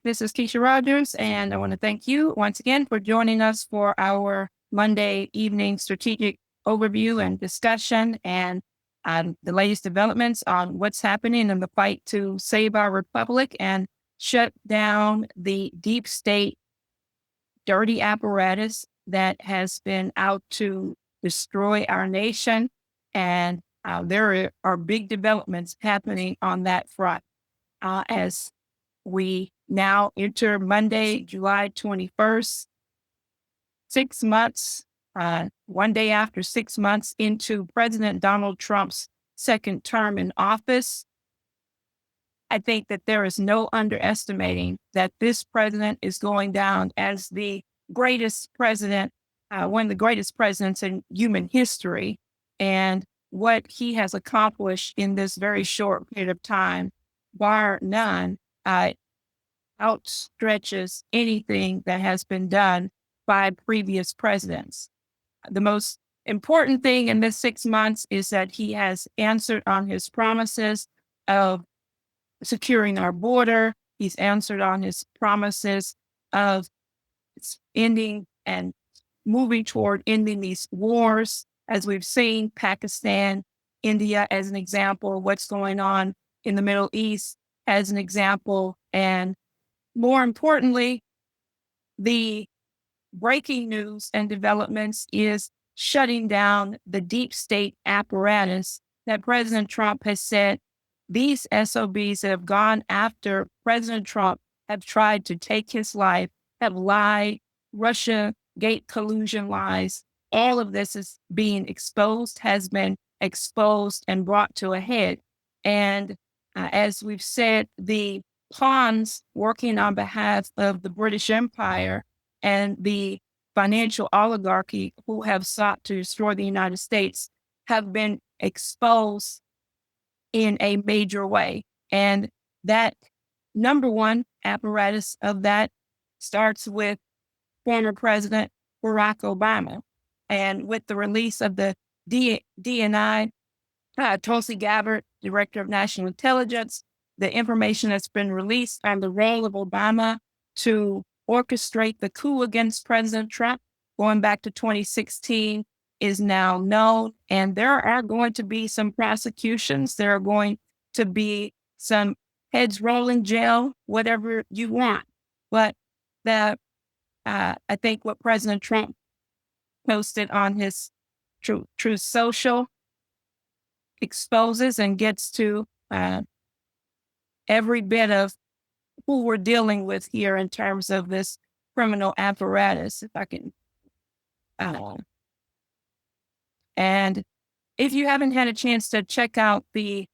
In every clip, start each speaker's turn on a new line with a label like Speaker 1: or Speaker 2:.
Speaker 1: This is Keisha Rogers, and I want to thank you once again for joining us for our Monday evening strategic overview and discussion and the latest developments on what's happening in the fight to save our republic and shut down the deep state dirty apparatus that has been out to destroy our nation. And there are big developments happening on that front as we now enter Monday, July 21st, 6 months, one day after 6 months into President Donald Trump's second term in office. I think that there is no underestimating that this president is going down as the greatest president, one of the greatest presidents in human history. And what he has accomplished in this very short period of time, bar none, outstretches anything that has been done by previous presidents. The most important thing in this 6 months is that he has answered on his promises of securing our border. He's answered on his promises of ending and moving toward ending these wars, as we've seen Pakistan, India as an example, what's going on in the Middle East as an example, and more importantly, the breaking news and developments is shutting down the deep state apparatus that President Trump has said these SOBs that have gone after President Trump have tried to take his life, have lied, Russiagate collusion lies. All of this is being exposed, has been exposed and brought to a head. And as we've said, the pawns working on behalf of the British Empire and the financial oligarchy who have sought to destroy the United States have been exposed in a major way. And that number one apparatus of that starts with former President Barack Obama. And with the release of the DNI, Tulsi Gabbard, Director of National Intelligence, the information that's been released on the role of Obama to orchestrate the coup against President Trump going back to 2016 is now known. And there are going to be some prosecutions. There are going to be some heads rolling jail, whatever you want. But I think what President Trump posted on his Truth Social exposes and gets to every bit of who we're dealing with here in terms of this criminal apparatus, if I can. And if you haven't had a chance to check out a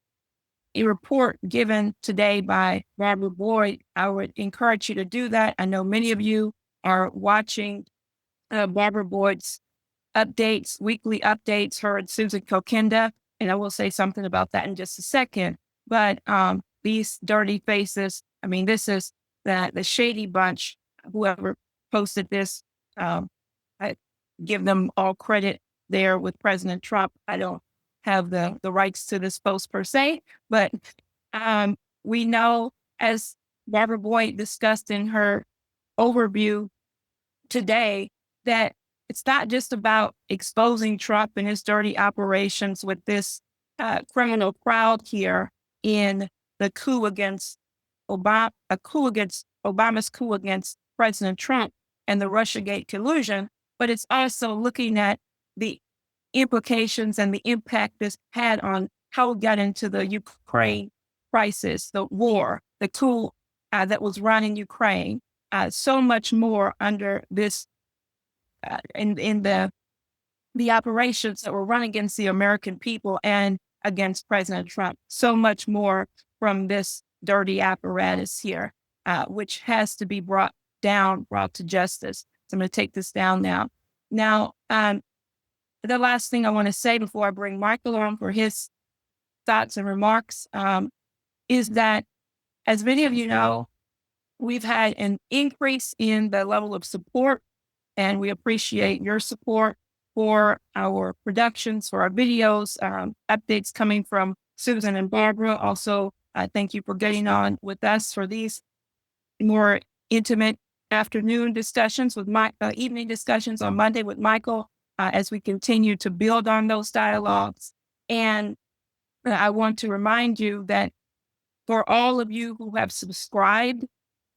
Speaker 1: report given today by Barbara Boyd, I would encourage you to do that. I know many of you are watching Barbara Boyd's updates, weekly updates, her and Susan Kokinda, and I will say something about that in just a second. But these dirty faces, I mean, this is the shady bunch, whoever posted this, I give them all credit there with President Trump. I don't have the rights to this post per se, but we know, as Barbara Boyd discussed in her overview today, that it's not just about exposing Trump and his dirty operations with this criminal crowd here in the coup against Obama's coup against President Trump and the Russiagate collusion, but it's also looking at the implications and the impact this had on how we got into the Ukraine crisis, the war, the coup that was run in Ukraine, so much more under this, in the operations that were run against the American people and against President Trump, so much more from this dirty apparatus here, which has to be brought to justice. So I'm going to take this down now. Now, the last thing I want to say before I bring Michael on for his thoughts and remarks is that, as many of you know, we've had an increase in the level of support, and we appreciate your support for our productions, for our videos, updates coming from Susan and Barbara. Also, thank you for getting on with us for these more intimate afternoon discussions with evening discussions on Monday with Michael as we continue to build on those dialogues. And I want to remind you that for all of you who have subscribed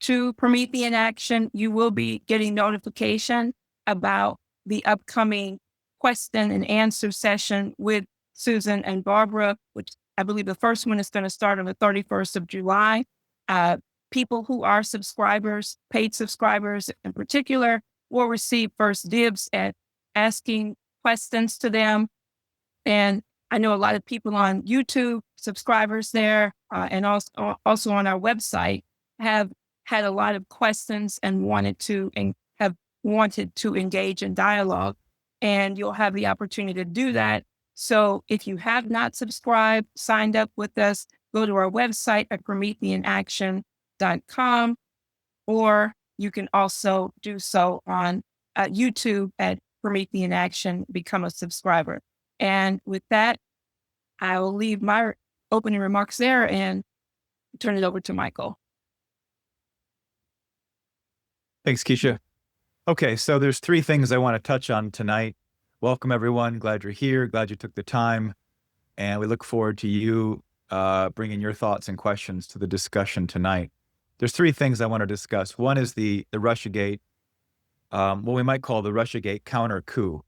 Speaker 1: to Promethean Action, you will be getting notification about the upcoming question and answer session with Susan and Barbara, which I believe the first one is going to start on the 31st of July. People who are subscribers, paid subscribers in particular, will receive first dibs at asking questions to them. And I know a lot of people on YouTube, subscribers there, and also on our website, have had a lot of questions and have wanted to engage in dialogue. And you'll have the opportunity to do that. So if you have not subscribed, signed up with us, go to our website at prometheanaction.com, or you can also do so on YouTube at Promethean Action, become a subscriber. And with that, I will leave my opening remarks there and turn it over to Michael.
Speaker 2: Thanks, Keisha. Okay, so there's three things I want to touch on tonight. Welcome, everyone. Glad you're here. Glad you took the time. And we look forward to you bringing your thoughts and questions to the discussion tonight. There's three things I want to discuss. One is the Russiagate, what we might call the Russiagate counter coup.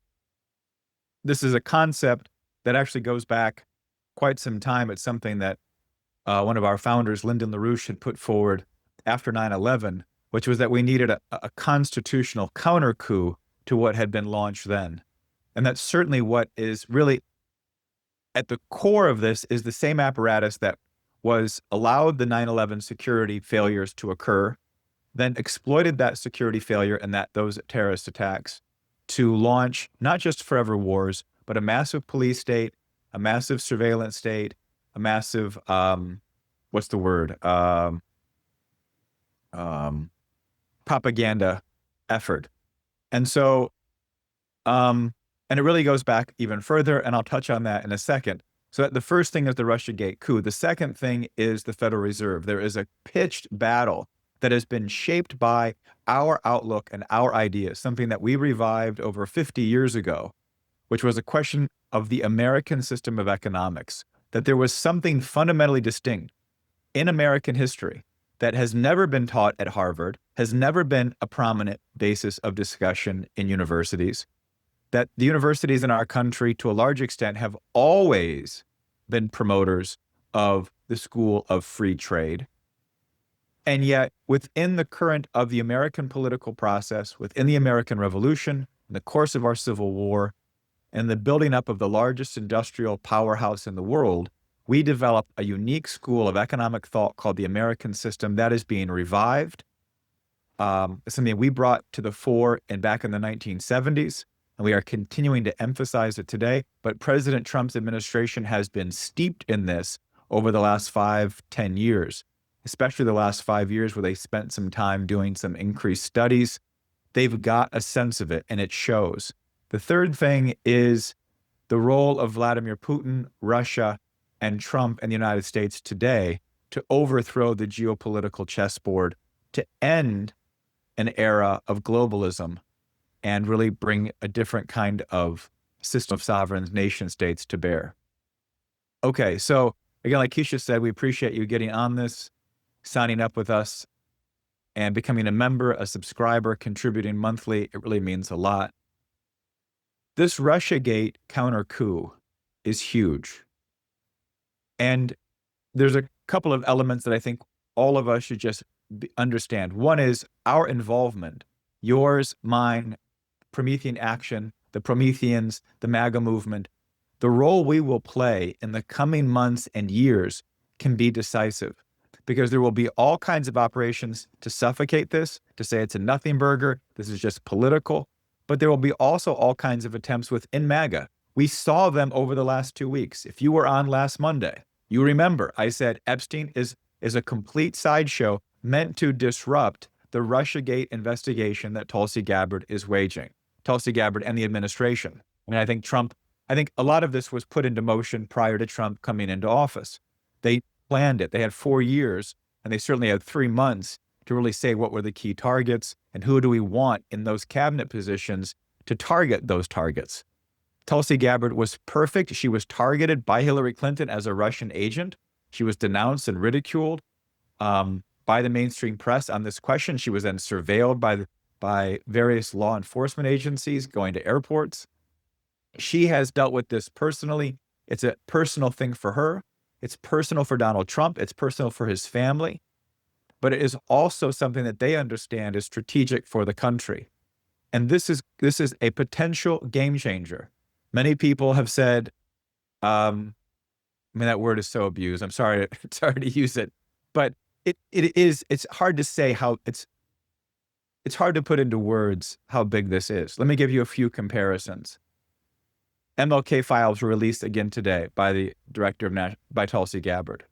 Speaker 2: This is a concept that actually goes back quite some time. It's something that one of our founders, Lyndon LaRouche, had put forward after 9/11, which was that we needed a constitutional counter coup to what had been launched then. And that's certainly what is really at the core of this is the same apparatus that was allowed the 9/11 security failures to occur, then exploited that security failure and those terrorist attacks to launch not just forever wars, but a massive police state, a massive surveillance state, a massive, propaganda effort. And so, and it really goes back even further, and I'll touch on that in a second. So the first thing is the Russiagate coup. The second thing is the Federal Reserve. There is a pitched battle that has been shaped by our outlook and our ideas, something that we revived over 50 years ago, which was a question of the American system of economics, that there was something fundamentally distinct in American history that has never been taught at Harvard, has never been a prominent basis of discussion in universities, that the universities in our country, to a large extent, have always been promoters of the school of free trade. And yet, within the current of the American political process, within the American Revolution, in the course of our Civil War, and the building up of the largest industrial powerhouse in the world, we developed a unique school of economic thought called the American system that is being revived. Something we brought to the fore back in the 1970s, and we are continuing to emphasize it today. But President Trump's administration has been steeped in this over the last 5-10 years, especially the last 5 years where they spent some time doing some increased studies. They've got a sense of it, and it shows. The third thing is the role of Vladimir Putin, Russia, and Trump and the United States today to overthrow the geopolitical chessboard, to end an era of globalism and really bring a different kind of system of sovereign nation states to bear. Okay, so again, like Keisha said, we appreciate you getting on this, signing up with us, and becoming a member, a subscriber, contributing monthly. It really means a lot. This Russiagate counter coup is huge. And there's a couple of elements that I think all of us should just understand. One is our involvement, yours, mine, Promethean Action, the Prometheans, the MAGA movement. The role we will play in the coming months and years can be decisive, because there will be all kinds of operations to suffocate this, to say it's a nothing burger, this is just political, but there will be also all kinds of attempts within MAGA. We saw them over the last 2 weeks. If you were on last Monday, you remember I said Epstein is a complete sideshow meant to disrupt the Russiagate investigation that Tulsi Gabbard is waging. Tulsi Gabbard and the administration. I mean, I think a lot of this was put into motion prior to Trump coming into office. They planned it. They had 4 years, and they certainly had 3 months to really say what were the key targets and who do we want in those cabinet positions to target those targets. Tulsi Gabbard was perfect. She was targeted by Hillary Clinton as a Russian agent. She was denounced and ridiculed by the mainstream press on this question. She was then surveilled by various law enforcement agencies going to airports. She has dealt with this personally. It's a personal thing for her. It's personal for Donald Trump. It's personal for his family. But it is also something that they understand is strategic for the country. And this is a potential game changer. Many people have said, I mean, that word is so abused. I'm sorry to use it, but it's hard to say how it's hard to put into words how big this is. Let me give you a few comparisons. MLK files were released again today by the by Tulsi Gabbard.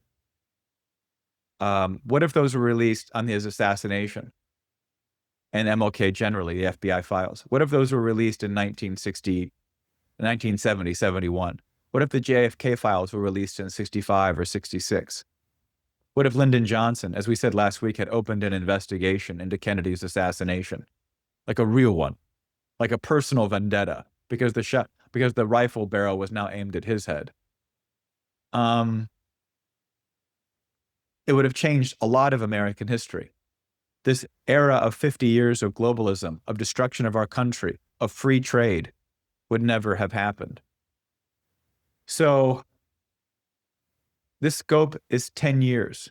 Speaker 2: What if those were released on his assassination and MLK generally, the FBI files? What if those were released in 1970, 71? What if the JFK files were released in 65 or 66? What if Lyndon Johnson, as we said last week, had opened an investigation into Kennedy's assassination? Like a real one, like a personal vendetta, because the rifle barrel was now aimed at his head. It would have changed a lot of American history. This era of 50 years of globalism, of destruction of our country, of free trade, would never have happened. So this scope is 10 years.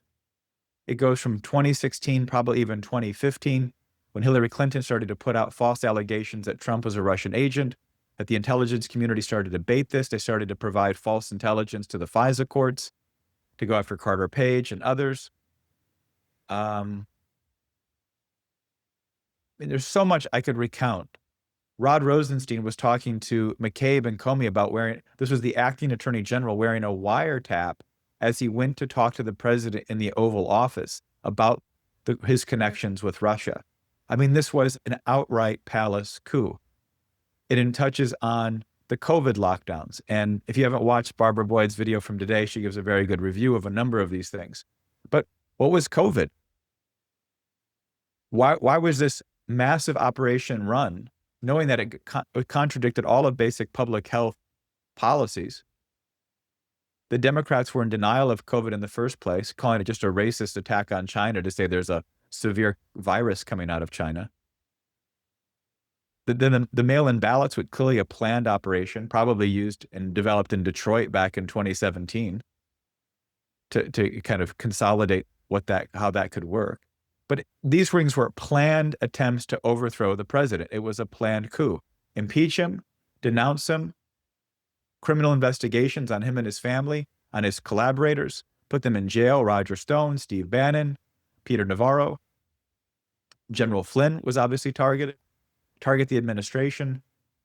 Speaker 2: It goes from 2016, probably even 2015, when Hillary Clinton started to put out false allegations that Trump was a Russian agent, that the intelligence community started to debate this. They started to provide false intelligence to the FISA courts to go after Carter Page and others. I mean, there's so much I could recount. Rod Rosenstein was talking to McCabe and Comey about this was the acting attorney general wearing a wiretap as he went to talk to the president in the Oval Office about his connections with Russia. I mean, this was an outright palace coup. It touches on the COVID lockdowns. And if you haven't watched Barbara Boyd's video from today, she gives a very good review of a number of these things. But what was COVID? Why was this massive operation run, knowing that it contradicted all of basic public health policies? The Democrats were in denial of COVID in the first place, calling it just a racist attack on China to say there's a severe virus coming out of China. Then the mail-in ballots was clearly a planned operation, probably used and developed in Detroit back in 2017 to kind of consolidate how that could work. But these things were planned attempts to overthrow the president. It was a planned coup. Impeach him, denounce him, criminal investigations on him and his family, on his collaborators, put them in jail. Roger Stone, Steve Bannon, Peter Navarro. General Flynn was obviously target the administration,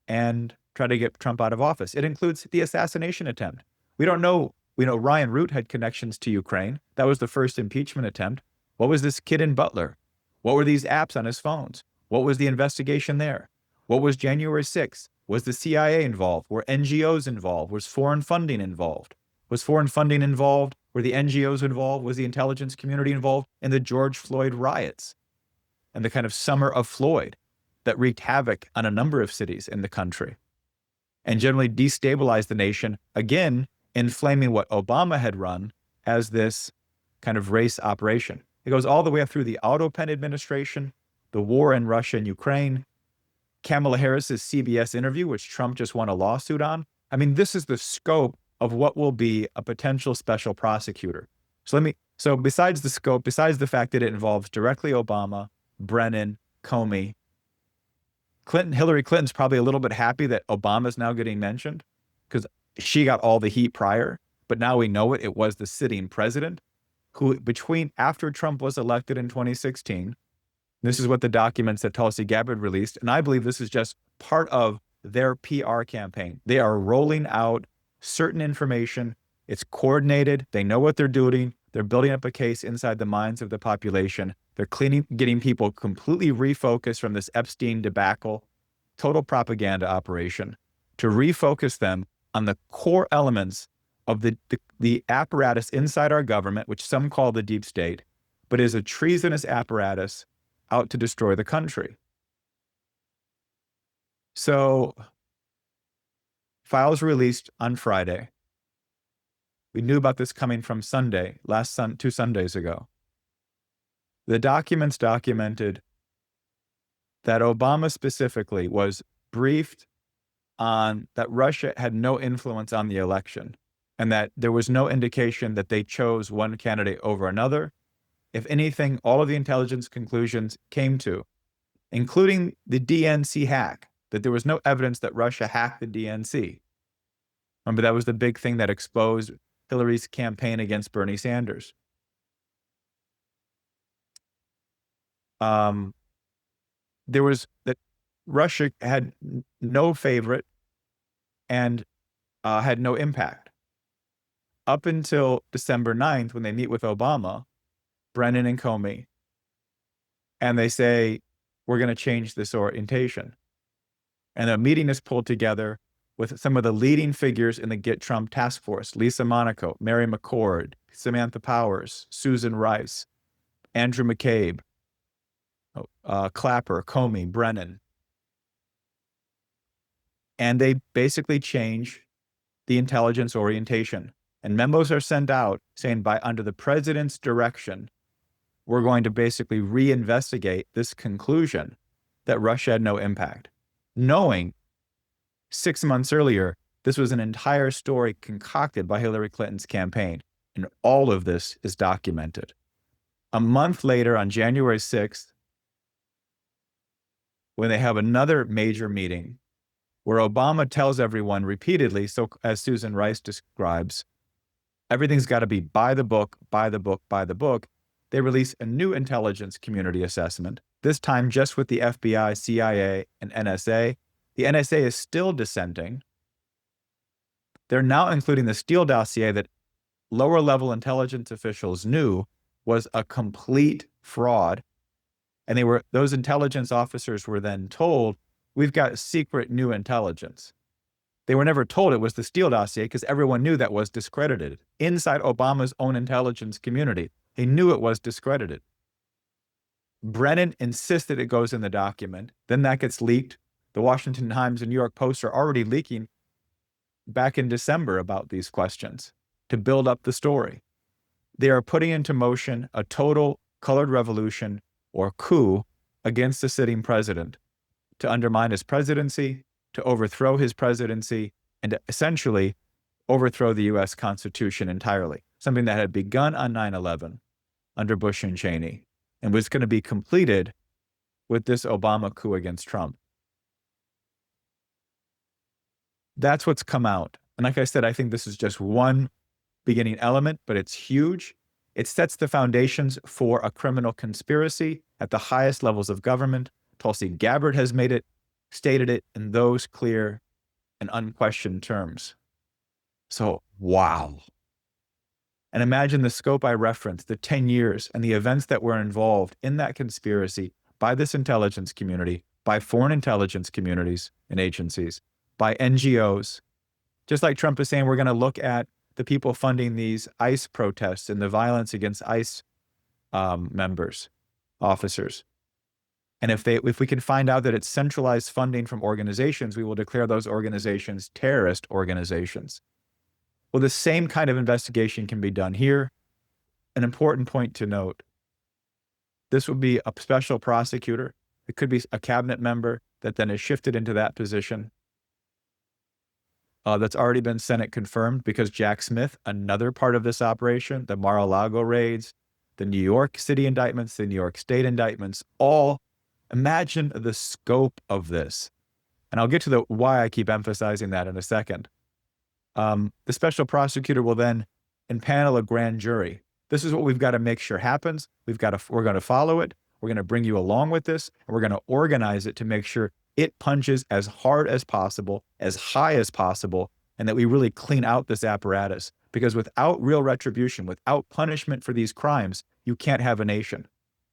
Speaker 2: and try to get Trump out of office. It includes the assassination attempt. We don't know. We know Ryan Root had connections to Ukraine. That was the first impeachment attempt. What was this kid in Butler? What were these apps on his phones? What was the investigation there? What was January 6th? Was the CIA involved? Were NGOs involved? Was foreign funding involved? Was foreign funding involved? Were the NGOs involved? Was the intelligence community involved in the George Floyd riots and the kind of summer of Floyd that wreaked havoc on a number of cities in the country and generally destabilized the nation, again, inflaming what Obama had run as this kind of race operation? It goes all the way up through the Autopen administration, the war in Russia and Ukraine, Kamala Harris's CBS interview, which Trump just won a lawsuit on. I mean, this is the scope of what will be a potential special prosecutor. So besides the scope, besides the fact that it involves directly Obama, Brennan, Comey, Hillary Clinton's probably a little bit happy that Obama's now getting mentioned because she got all the heat prior, but now we know it was the sitting president who after Trump was elected in 2016, this is what the documents that Tulsi Gabbard released, and I believe this is just part of their PR campaign. They are rolling out certain information. It's coordinated. They know what they're doing. They're building up a case inside the minds of the population. They're getting people completely refocused from this Epstein debacle, total propaganda operation, to refocus them on the core elements of the apparatus inside our government, which some call the deep state, but is a treasonous apparatus out to destroy the country. So files released on Friday. We knew about this coming from Sunday, 2 Sundays ago. The documents documented that Obama specifically was briefed on that Russia had no influence on the election and that there was no indication that they chose one candidate over another. If anything, all of the intelligence conclusions came to, including the DNC hack, that there was no evidence that Russia hacked the DNC. Remember, that was the big thing that exposed Hillary's campaign against Bernie Sanders. There was that Russia had no favorite and had no impact. Up until December 9th, when they meet with Obama, Brennan and Comey, and they say, we're going to change this orientation. And a meeting is pulled together with some of the leading figures in the Get Trump task force: Lisa Monaco, Mary McCord, Samantha Powers, Susan Rice, Andrew McCabe, Clapper, Comey, Brennan. And they basically change the intelligence orientation. And memos are sent out saying, under the president's direction, we're going to basically reinvestigate this conclusion that Russia had no impact, knowing 6 months earlier, this was an entire story concocted by Hillary Clinton's campaign. And all of this is documented. A month later, on January 6th, when they have another major meeting where Obama tells everyone repeatedly, so as Susan Rice describes, everything's got to be by the book, by the book, by the book. They release a new intelligence community assessment, this time just with the FBI, CIA, and NSA. The NSA is still dissenting. They're now including the Steele dossier that lower-level intelligence officials knew was a complete fraud. And those intelligence officers were then told, we've got secret new intelligence. They were never told it was the Steele dossier because everyone knew that was discredited. Inside Obama's own intelligence community, they knew it was discredited. Brennan insisted it goes in the document. Then that gets leaked. The Washington Times and New York Post are already leaking back in December about these questions to build up the story. They are putting into motion a total colored revolution or coup against the sitting president to undermine his presidency, to overthrow his presidency, and to essentially overthrow the U.S. Constitution entirely, something that had begun on 9/11 under Bush and Cheney and was going to be completed with this Obama coup against Trump. That's what's come out. And like I said, I think this is just one beginning element, but it's huge. It sets the foundations for a criminal conspiracy at the highest levels of government. Tulsi Gabbard has stated it in those clear and unquestioned terms. So, wow. And imagine the scope I referenced, the 10 years and the events that were involved in that conspiracy by this intelligence community, by foreign intelligence communities and agencies, by NGOs. Just like Trump is saying, we're going to look at the people funding these ICE protests and the violence against ICE members, officers. And if we can find out that it's centralized funding from organizations, we will declare those organizations terrorist organizations. Well, the same kind of investigation can be done here. An important point to note, this would be a special prosecutor. It could be a cabinet member that then is shifted into that position. That's already been Senate confirmed because Jack Smith, another part of this operation, the Mar-a-Lago raids, the New York City indictments, the New York State indictments, all imagine the scope of this. And I'll get to why I keep emphasizing that in a second. The special prosecutor will then impanel a grand jury. This is what we've got to make sure happens. We're going to follow it. We're going to bring you along with this, and we're going to organize it to make sure it punches as hard as possible, as high as possible, and that we really clean out this apparatus. Because without real retribution, without punishment for these crimes, you can't have a nation.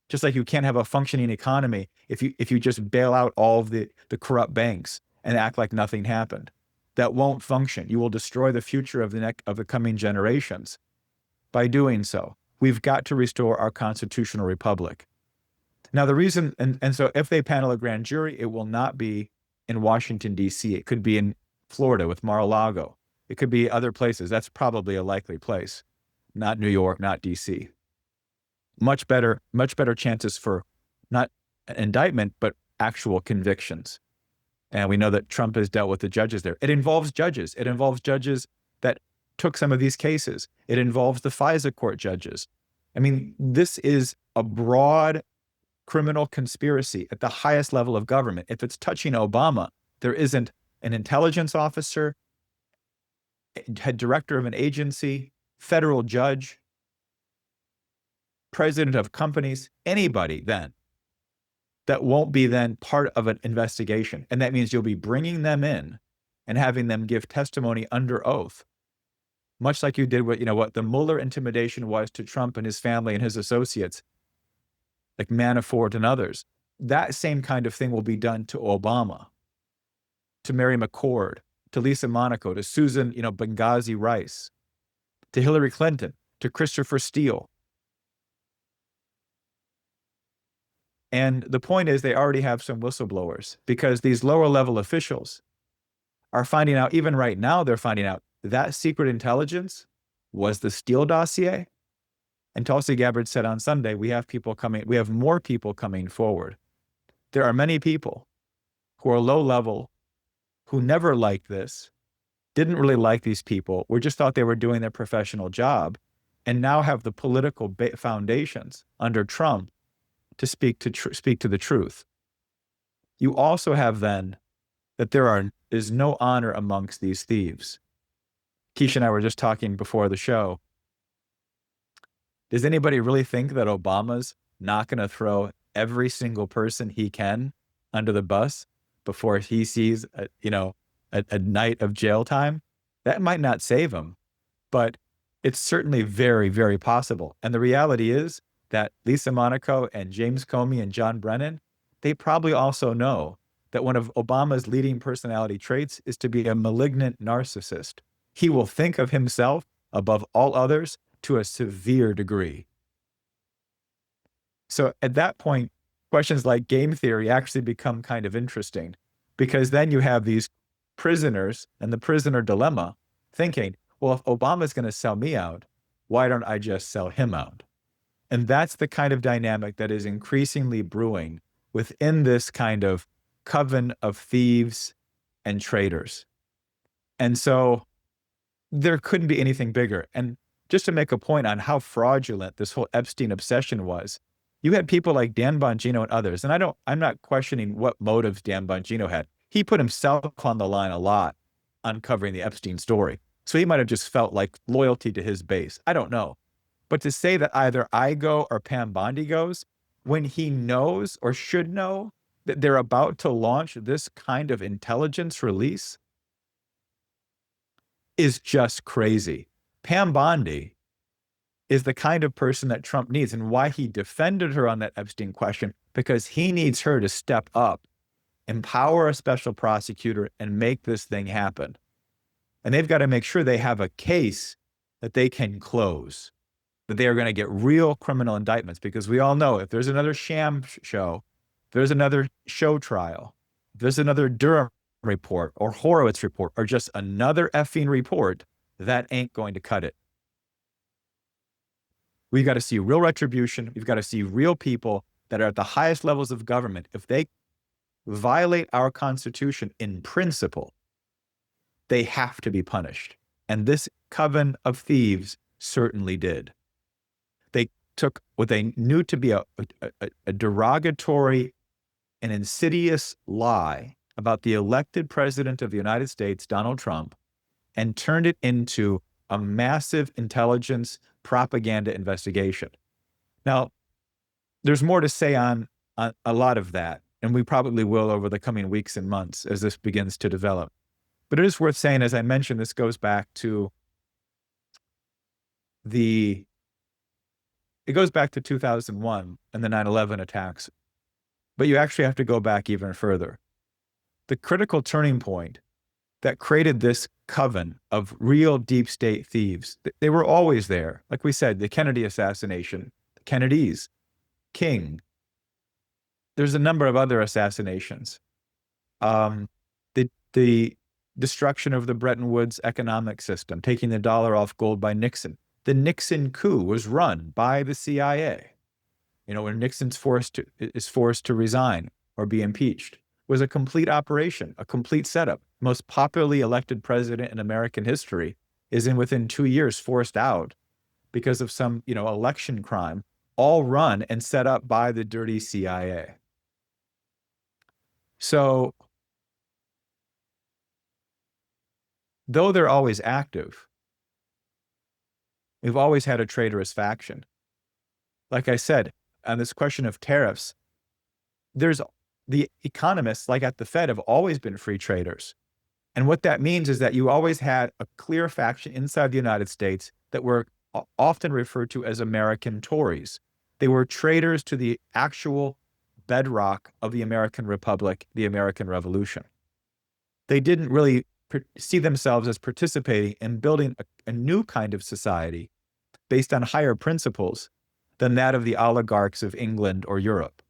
Speaker 2: Just like you can't have a functioning economy if you just bail out all of the corrupt banks and act like nothing happened. That won't function. You will destroy the future of the coming generations by doing so. We've got to restore our constitutional republic. Now, the reason, and so if they panel a grand jury, it will not be in Washington, D.C. It could be in Florida with Mar-a-Lago. It could be other places. That's probably a likely place, not New York, not D.C. Much better chances for not an indictment, but actual convictions. And we know that Trump has dealt with the judges there. It involves judges. It involves judges that took some of these cases. It involves the FISA court judges. I mean, this is a broad criminal conspiracy at the highest level of government. If it's touching Obama, there isn't an intelligence officer, head director of an agency, federal judge, president of companies, anybody then that won't be then part of an investigation. And that means you'll be bringing them in and having them give testimony under oath, much like you did what the Mueller intimidation was to Trump and his family and his associates, like Manafort and others. That same kind of thing will be done to Obama, to Mary McCord, to Lisa Monaco, to Susan, Benghazi Rice, to Hillary Clinton, to Christopher Steele. And the point is they already have some whistleblowers because these lower level officials are finding out, even right now, they're finding out that secret intelligence was the Steele dossier. And Tulsi Gabbard said on Sunday, we have more people coming forward. There are many people who are low level, who never liked this, didn't really like these people, or just thought they were doing their professional job, and now have the political foundations under Trump to speak to the truth. You also have then that there is no honor amongst these thieves. Keisha and I were just talking before the show. Does anybody really think that Obama's not going to throw every single person he can under the bus before he sees a night of jail time? That might not save him, but it's certainly very, very possible. And the reality is that Lisa Monaco and James Comey and John Brennan, they probably also know that one of Obama's leading personality traits is to be a malignant narcissist. He will think of himself above all others to a severe degree. So at that point, questions like game theory actually become kind of interesting, because then you have these prisoners and the prisoner dilemma thinking, well, if Obama's going to sell me out, why don't I just sell him out? And that's the kind of dynamic that is increasingly brewing within this kind of coven of thieves and traitors. And so there couldn't be anything bigger. And just to make a point on how fraudulent this whole Epstein obsession was, you had people like Dan Bongino and others, and I'm not questioning what motives Dan Bongino had. He put himself on the line a lot uncovering the Epstein story. So he might have just felt like loyalty to his base. I don't know. But to say that either I go or Pam Bondi goes, when he knows or should know that they're about to launch this kind of intelligence release, is just crazy. Pam Bondi is the kind of person that Trump needs, and why he defended her on that Epstein question, because he needs her to step up, empower a special prosecutor, and make this thing happen. And they've got to make sure they have a case that they can close, that they are going to get real criminal indictments, because we all know if there's another sham show, if there's another show trial, if there's another Durham report or Horowitz report, or just another effing report, that ain't going to cut it. We've got to see real retribution. We've got to see real people that are at the highest levels of government. If they violate our Constitution in principle, they have to be punished. And this coven of thieves certainly did. They took what they knew to be a derogatory and insidious lie about the elected president of the United States, Donald Trump, and turned it into a massive intelligence propaganda investigation. Now, there's more to say on a lot of that, and we probably will over the coming weeks and months as this begins to develop. But it is worth saying, as I mentioned, this goes back to it goes back to 2001 and the 9/11 attacks. But you actually have to go back even further. The critical turning point that created this coven of real deep state thieves. They were always there. Like we said, the Kennedy assassination, the Kennedys, King. There's a number of other assassinations. The destruction of the Bretton Woods economic system, taking the dollar off gold by Nixon. The Nixon coup was run by the CIA. When Nixon's forced to resign or be impeached, was a complete operation, a complete setup. Most popularly elected president in American history is within 2 years forced out because of some, election crime, all run and set up by the dirty CIA. So, though they're always active, we've always had a traitorous faction. Like I said, on this question of tariffs, there's the economists, like at the Fed, have always been free traders. And what that means is that you always had a clear faction inside the United States that were often referred to as American Tories. They were traitors to the actual bedrock of the American Republic, the American Revolution. They didn't really see themselves as participating in building a new kind of society based on higher principles than that of the oligarchs of England or Europe.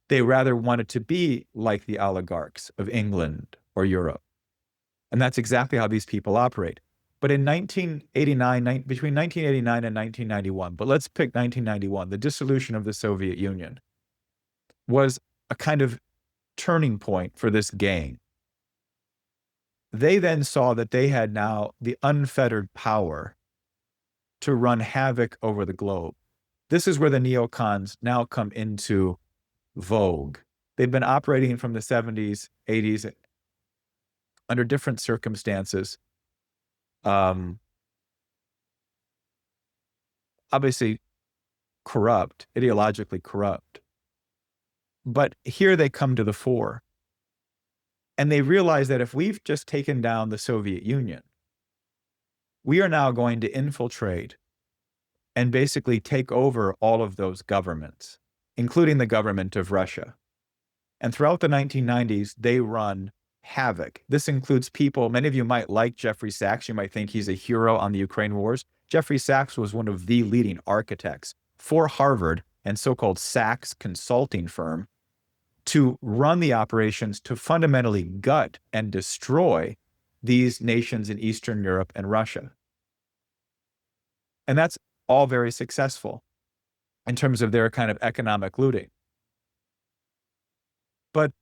Speaker 2: They rather wanted to be like the oligarchs of England or Europe. And that's exactly how these people operate. But in 1989, between 1989 and 1991, but let's pick 1991, the dissolution of the Soviet Union was a kind of turning point for this gang. They then saw that they had now the unfettered power to run havoc over the globe. This is where the neocons now come into vogue. They've been operating from the 70s, 80s, under different circumstances. Obviously corrupt, ideologically corrupt. But here they come to the fore. And they realize that if we've just taken down the Soviet Union, we are now going to infiltrate and basically take over all of those governments, including the government of Russia. And throughout the 1990s, they run havoc. This includes people, many of you might like Jeffrey Sachs. You might think he's a hero on the Ukraine wars. Jeffrey Sachs was one of the leading architects for Harvard and so-called Sachs consulting firm to run the operations to fundamentally gut and destroy these nations in Eastern Europe and Russia. And that's all very successful in terms of their kind of economic looting. But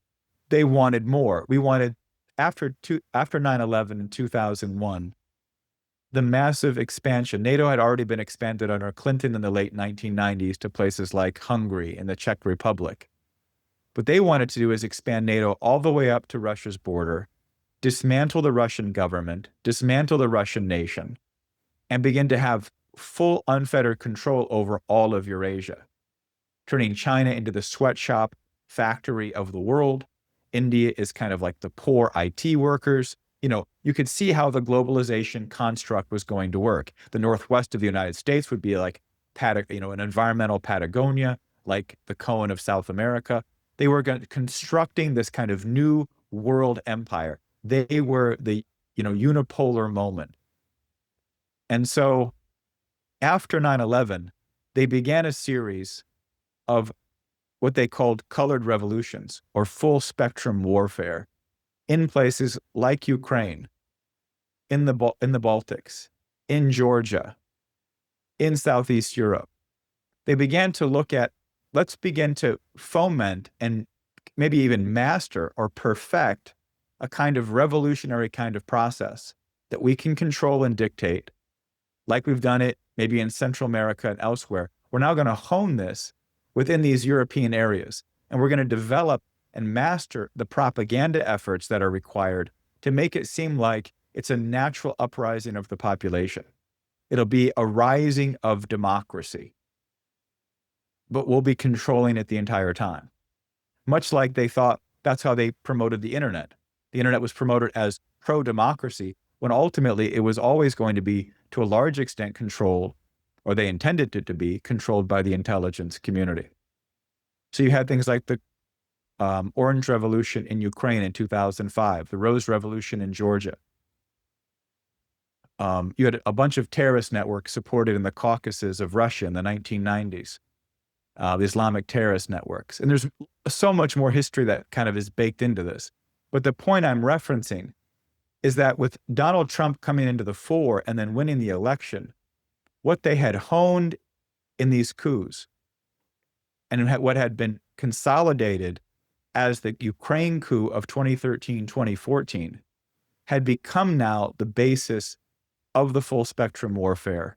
Speaker 2: they wanted more. We wanted, after 9/11 in 2001, the massive expansion. NATO had already been expanded under Clinton in the late 1990s to places like Hungary and the Czech Republic. What they wanted to do is expand NATO all the way up to Russia's border, dismantle the Russian government, dismantle the Russian nation, and begin to have full unfettered control over all of Eurasia, turning China into the sweatshop factory of the world. India is kind of like the poor IT workers. You could see how the globalization construct was going to work. The Northwest of the United States would be like, an environmental Patagonia, like the Cohen of South America. They were constructing this kind of new world empire. They were the, unipolar moment. And so after 9/11, they began a series of what they called colored revolutions or full spectrum warfare in places like Ukraine, in the Baltics, in Georgia, in Southeast Europe. They began to look at, let's begin to foment and maybe even master or perfect a kind of revolutionary kind of process that we can control and dictate, like we've done it maybe in Central America and elsewhere. We're now going to hone this within these European areas, and we're going to develop and master the propaganda efforts that are required to make it seem like it's a natural uprising of the population. It'll be a rising of democracy, but we'll be controlling it the entire time. Much like they thought that's how they promoted the internet. The internet was promoted as pro-democracy, when ultimately it was always going to be, to a large extent, controlled, or they intended it to be controlled by the intelligence community. So you had things like the Orange Revolution in Ukraine in 2005, the Rose Revolution in Georgia. You had a bunch of terrorist networks supported in the Caucasus of Russia in the 1990s, the Islamic terrorist networks. And there's so much more history that kind of is baked into this. But the point I'm referencing is that with Donald Trump coming into the fore and then winning the election, what they had honed in these coups and what had been consolidated as the Ukraine coup of 2013, 2014 had become now the basis of the full spectrum warfare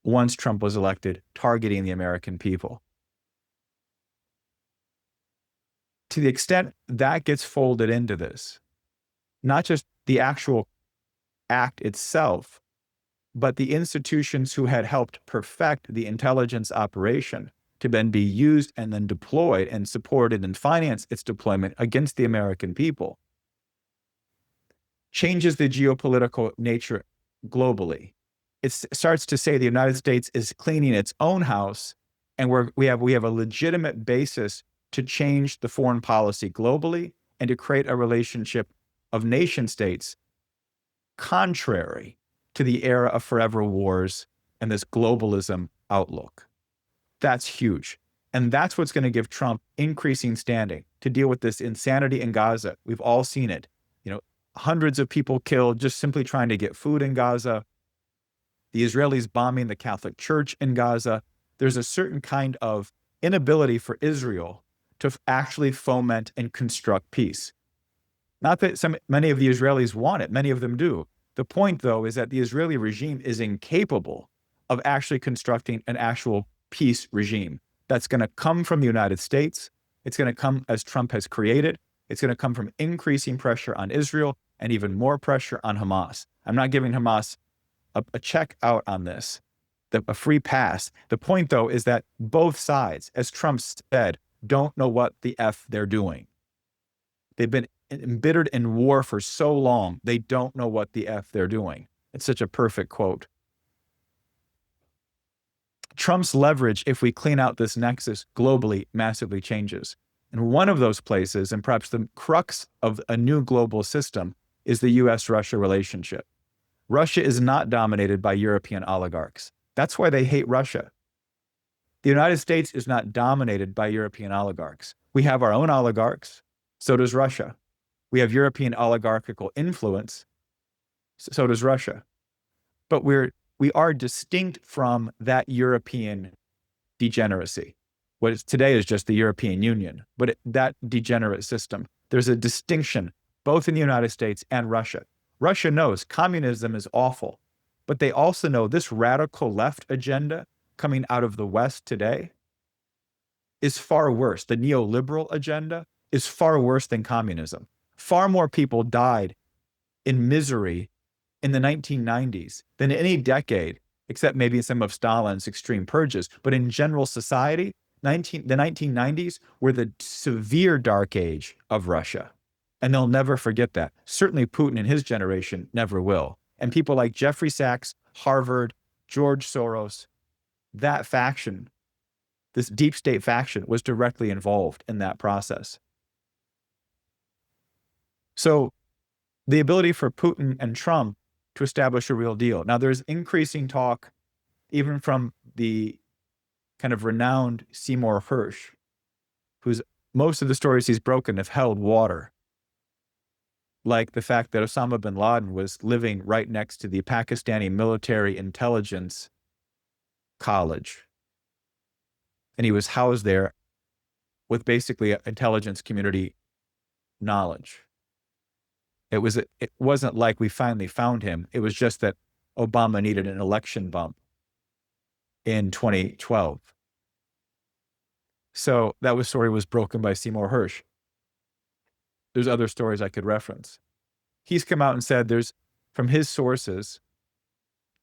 Speaker 2: once Trump was elected, targeting the American people. To the extent that gets folded into this, not just the actual act itself, but the institutions who had helped perfect the intelligence operation to then be used and then deployed and supported and financed its deployment against the American people, changes the geopolitical nature globally. It starts to say the United States is cleaning its own house, and we have a legitimate basis to change the foreign policy globally and to create a relationship of nation states contrary to the era of forever wars and this globalism outlook. That's huge. And that's what's going to give Trump increasing standing to deal with this insanity in Gaza. We've all seen it. Hundreds of people killed just simply trying to get food in Gaza. The Israelis bombing the Catholic Church in Gaza. There's a certain kind of inability for Israel to actually foment and construct peace. Not that many of the Israelis want it, many of them do. The point, though, is that the Israeli regime is incapable of actually constructing an actual peace regime that's going to come from the United States. It's going to come as Trump has created. It's going to come from increasing pressure on Israel and even more pressure on Hamas. I'm not giving Hamas a check out on this, a free pass. The point, though, is that both sides, as Trump said, don't know what the F they're doing. They've been embittered in war for so long, they don't know what the F they're doing. It's such a perfect quote. Trump's leverage, if we clean out this nexus globally, massively changes. And one of those places, and perhaps the crux of a new global system, is the US-Russia relationship. Russia is not dominated by European oligarchs. That's why they hate Russia. The United States is not dominated by European oligarchs. We have our own oligarchs, so does Russia. We have European oligarchical influence, so does Russia. But we are distinct from that European degeneracy. What is today is just the European Union, but that degenerate system, there's a distinction both in the United States and Russia. Russia knows communism is awful, but they also know this radical left agenda coming out of the West today is far worse. The neoliberal agenda is far worse than communism. Far more people died in misery in the 1990s than any decade, except maybe some of Stalin's extreme purges. But in general society, the 1990s were the severe dark age of Russia. And they'll never forget that. Certainly Putin and his generation never will. And people like Jeffrey Sachs, Harvard, George Soros, that faction, this deep state faction, was directly involved in that process. So the ability for Putin and Trump to establish a real deal. Now, there's increasing talk, even from the kind of renowned Seymour Hersh, whose most of the stories he's broken have held water, like the fact that Osama bin Laden was living right next to the Pakistani military intelligence college. And he was housed there with basically intelligence community knowledge. It wasn't like we finally found him. It was just that Obama needed an election bump in 2012. So that story was broken by Seymour Hersh. There's other stories I could reference. He's come out and said from his sources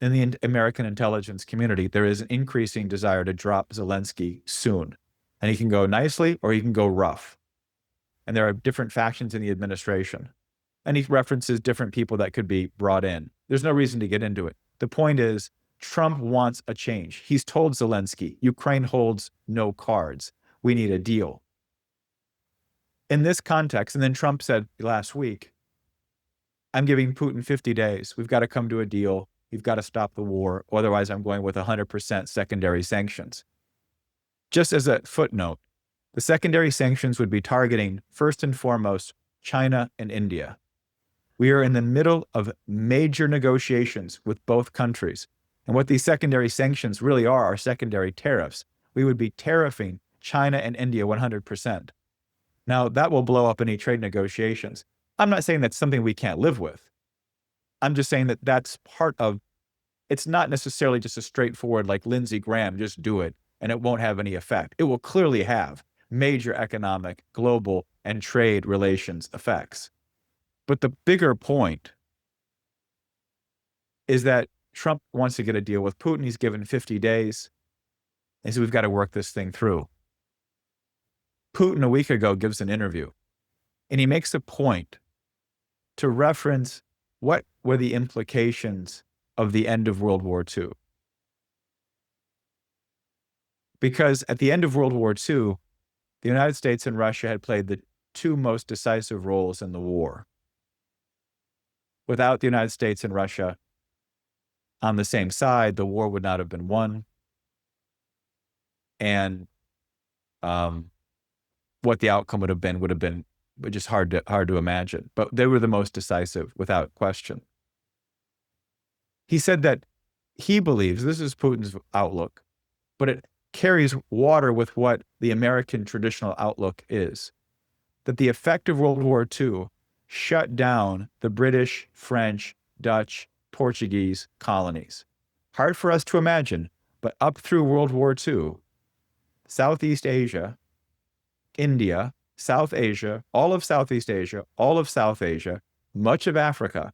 Speaker 2: in the American intelligence community, there is an increasing desire to drop Zelensky soon. And he can go nicely or he can go rough. And there are different factions in the administration. And he references different people that could be brought in. There's no reason to get into it. The point is, Trump wants a change. He's told Zelensky, Ukraine holds no cards. We need a deal. In this context, and then Trump said last week, I'm giving Putin 50 days. We've got to come to a deal. We've got to stop the war. Otherwise, I'm going with 100% secondary sanctions. Just as a footnote, the secondary sanctions would be targeting, first and foremost, China and India. We are in the middle of major negotiations with both countries. And what these secondary sanctions really are secondary tariffs. We would be tariffing China and India 100%. Now, that will blow up any trade negotiations. I'm not saying that's something we can't live with. I'm just saying that that's part of, it's not necessarily just a straightforward, like Lindsey Graham, just do it, and it won't have any effect. It will clearly have major economic, global, and trade relations effects. But the bigger point is that Trump wants to get a deal with Putin. He's given 50 days. And so we've got to work this thing through. Putin a week ago gives an interview, and he makes a point to reference what were the implications of the end of World War II. Because at the end of World War II, the United States and Russia had played the two most decisive roles in the war. Without the United States and Russia on the same side, the war would not have been won. And what the outcome would have been just hard to imagine. But they were the most decisive, without question. He said that he believes, this is Putin's outlook, but it carries water with what the American traditional outlook is, that the effect of World War II shut down the British, French, Dutch, Portuguese colonies. Hard for us to imagine, but up through World War II, Southeast Asia, India, South Asia, all of Southeast Asia, all of South Asia, much of Africa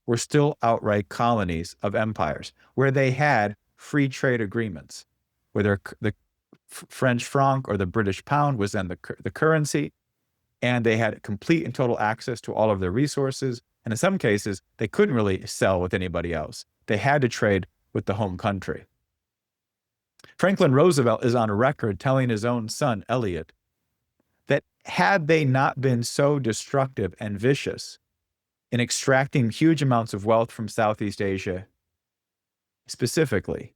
Speaker 2: were still outright colonies of empires where they had free trade agreements, where the French franc or the British pound was then the currency, and they had complete and total access to all of their resources. And in some cases, they couldn't really sell with anybody else. They had to trade with the home country. Franklin Roosevelt is on record telling his own son, Elliot, that had they not been so destructive and vicious in extracting huge amounts of wealth from Southeast Asia, specifically,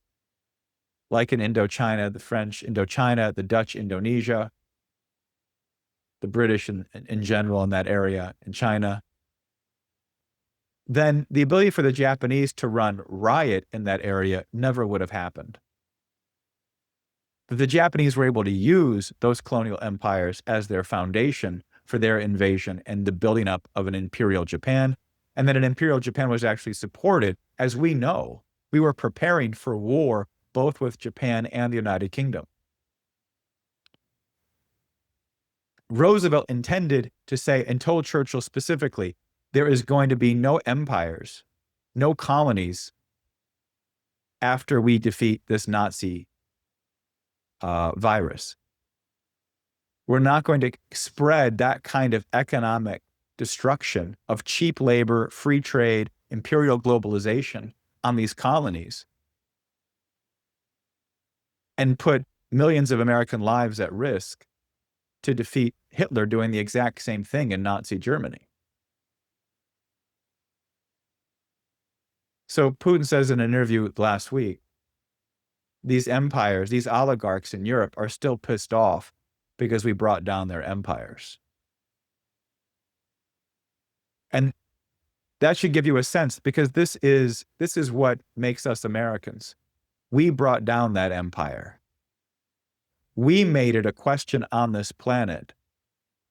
Speaker 2: like in Indochina, the French Indochina, the Dutch Indonesia, the British in general in that area, in China, then the ability for the Japanese to run riot in that area never would have happened. But the Japanese were able to use those colonial empires as their foundation for their invasion and the building up of an imperial Japan. And then an imperial Japan was actually supported, as we know. We were preparing for war both with Japan and the United Kingdom. Roosevelt intended to say, and told Churchill specifically, there is going to be no empires, no colonies after we defeat this Nazi virus. We're not going to spread that kind of economic destruction of cheap labor, free trade, imperial globalization on these colonies and put millions of American lives at risk to defeat Hitler doing the exact same thing in Nazi Germany. So Putin says in an interview last week, these empires, these oligarchs in Europe are still pissed off because we brought down their empires. And that should give you a sense, because this is what makes us Americans. We brought down that empire. We made it a question on this planet.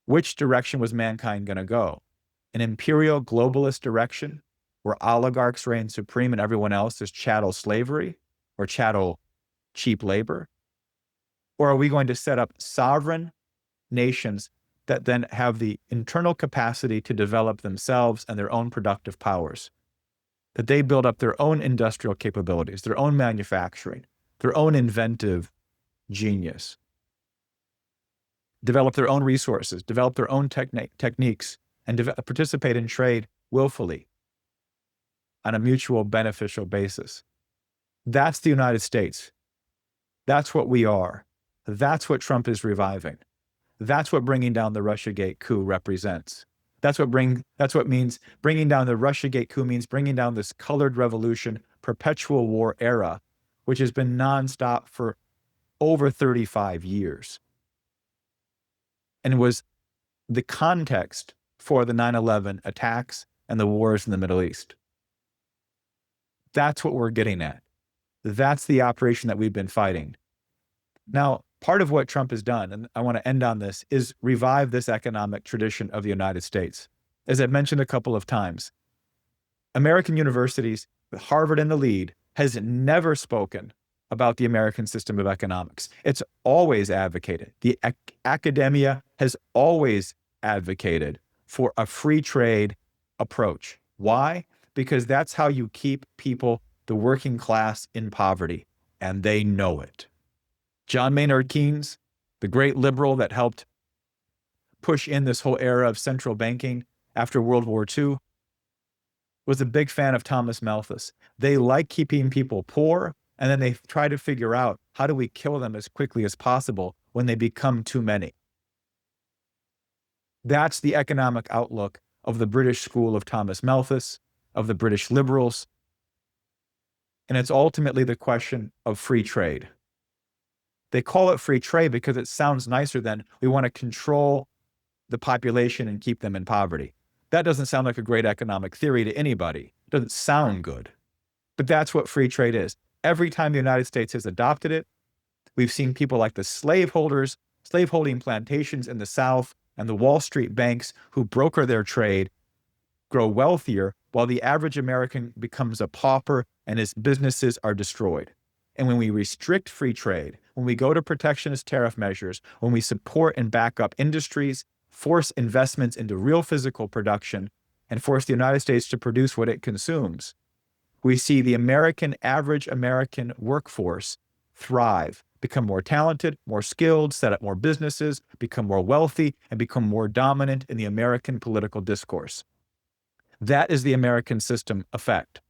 Speaker 2: Which direction was mankind going to go? An imperial globalist direction where oligarchs reign supreme and everyone else is chattel slavery or chattel cheap labor? Or are we going to set up sovereign nations that then have the internal capacity to develop themselves and their own productive powers? That they build up their own industrial capabilities, their own manufacturing, their own inventive genius, develop their own resources, develop their own techniques, and participate in trade willfully on a mutual beneficial basis. That's the United States. That's what we are. That's what Trump is reviving. That's what bringing down the Russiagate coup represents. That's what means bringing down the Russiagate coup means bringing down this colored revolution, perpetual war era, which has been nonstop for over 35 years. And was the context for the 9/11 attacks and the wars in the Middle East. That's what we're getting at. That's the operation that we've been fighting. Now, part of what Trump has done, and I want to end on this, is revive this economic tradition of the United States. As I've mentioned a couple of times, American universities, with Harvard in the lead, has never spoken about the American system of economics. It's always advocated. The academia has always advocated for a free trade approach. Why? Because that's how you keep people, the working class, in poverty, and they know it. John Maynard Keynes, the great liberal that helped push in this whole era of central banking after World War II, was a big fan of Thomas Malthus. They like keeping people poor, and then they try to figure out how do we kill them as quickly as possible when they become too many. That's the economic outlook of the British school of Thomas Malthus, of the British liberals. And it's ultimately the question of free trade. They call it free trade because it sounds nicer than we want to control the population and keep them in poverty. That doesn't sound like a great economic theory to anybody. It doesn't sound good. But that's what free trade is. Every time the United States has adopted it, we've seen people like the slaveholding plantations in the South, and the Wall Street banks who broker their trade grow wealthier while the average American becomes a pauper and his businesses are destroyed. And when we restrict free trade, when we go to protectionist tariff measures, when we support and back up industries, force investments into real physical production, and force the United States to produce what it consumes, we see the average American workforce thrive, become more talented, more skilled, set up more businesses, become more wealthy, and become more dominant in the American political discourse. That is the American system effect.